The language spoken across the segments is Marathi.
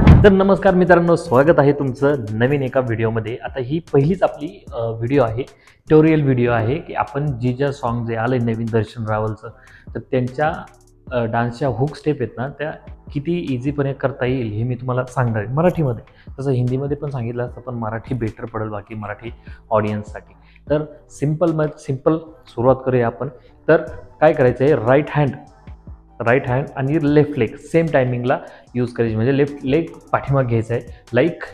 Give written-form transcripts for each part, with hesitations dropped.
तर नमस्कार मित्रांनो, स्वागत आहे तुमचं नवीन एका व्हिडिओमध्ये। आता ही पहिलीच आपली व्हिडिओ आहे, ट्युटोरियल व्हिडिओ आहे की आपण ज्या सॉन्ग जे आले नवीन दर्शन रावलचं, तर त्यांच्या डान्सच्या हुक स्टेप आहेत ना, त्या किती इझीपणे करता येईल हे मी तुम्हाला सांगणार आहे मराठीमध्ये। तसं हिंदीमध्ये पण सांगितलं असतं, पण मराठी बेटर पडेल बाकी मराठी ऑडियन्ससाठी। तर सिंपल सुरुवात करूया आपण। तर काय करायचं आहे, राईट हँड आणि लेफ्ट लेग सेम टायमिंगला यूज करायची, म्हणजे लेफ्ट लेग पाठीमाग घ्यायचा आहे लाईक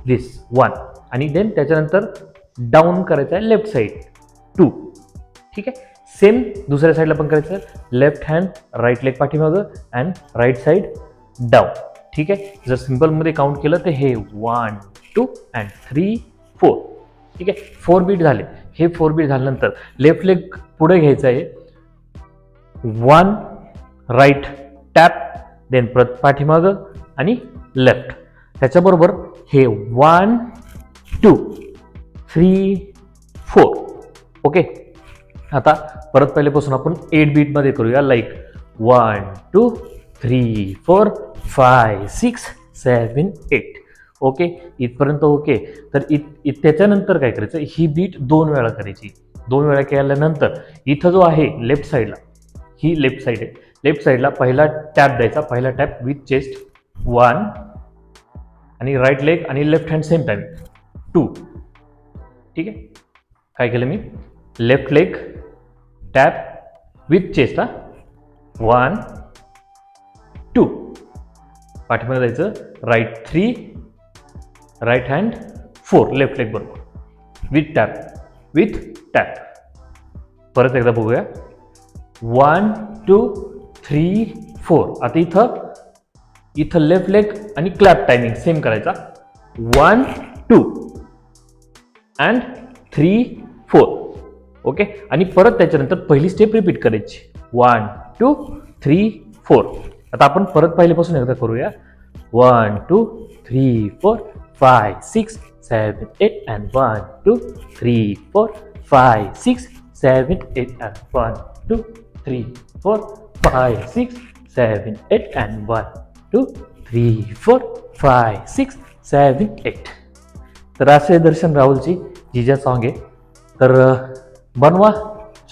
दिस 1 आणि देन त्याच्यानंतर डाऊन करायचं आहे लेफ्ट साईड 2। ठीक आहे, सेम दुसऱ्या साईडला पण करायचं आहे, लेफ्ट हँड राईट लेग पाठीमागं अँड राईट साईड डाऊन। ठीक आहे, जर सिम्पलमध्ये काउंट केलं तर हे 1 2 अँड 3 4। ठीक आहे, 4 बीट झाले। हे 4 बीट झाल्यानंतर लेफ्ट लेग पुढे घ्यायचं आहे, 1 राईट टॅप देन परत पाठीमागं आणि लेफ्ट। त्याच्याबरोबर हे 1 2 3 4। ओके, आता परत पहिल्यापासून आपण 8 बीटमध्ये करूया, लाईक 1 2 3 4 5 6 7 8। ओके, इथपर्यंत ओके। तर त्याच्यानंतर काय करायचं, ही बीट 2 वेळा करायची। 2 वेळा केल्यानंतर इथं जो आहे लेफ्ट साईडला, ही लेफ्ट साईड आहे, लेफ्ट साईडला पहिला टॅप द्यायचा, पहिला टॅप विथ चेस्ट 1 आणि राईट लेग आणि लेफ्ट हँड सेम टाइम 2। ठीक आहे, काय केलं मी, left leg tap with chest 1 2, पाठीमागे जायचं right 3 right hand 4 left leg बरोबर विथ टॅप। परत एकदा बघूया, 1 2 3 4। आता इथं लेफ्ट लेग आणि क्लॅप टायमिंग सेम करायचा, 1 2 अँड 3 4। ओके, आणि परत त्याच्यानंतर पहिली स्टेप रिपीट करायची, 1 2 3 4। आता आपण परत पहिल्यापासून एकदा करूया, 1 2 3 4 5 6 7 8 अँड 1 2 3 4 5 6 7 8 अँड 1 2 3 4 5 6 7 8 अँड 1 2 3 4 5 6 7 8। तर असे दर्शन रावलची जिजा सॉन्ग आहे। तर बनवा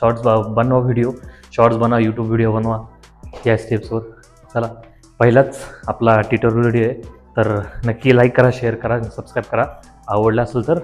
शॉर्ट्स, बनवा व्हिडिओ शॉर्ट्स, बनवा यूट्यूब व्हिडिओ बनवा या स्टेप्सवर। चला, पहिलाच आपला ट्युटोरियल व्हिडिओ आहे, तर नक्की लाईक करा, शेअर करा, सबस्क्राईब करा, आवडला असेल तर।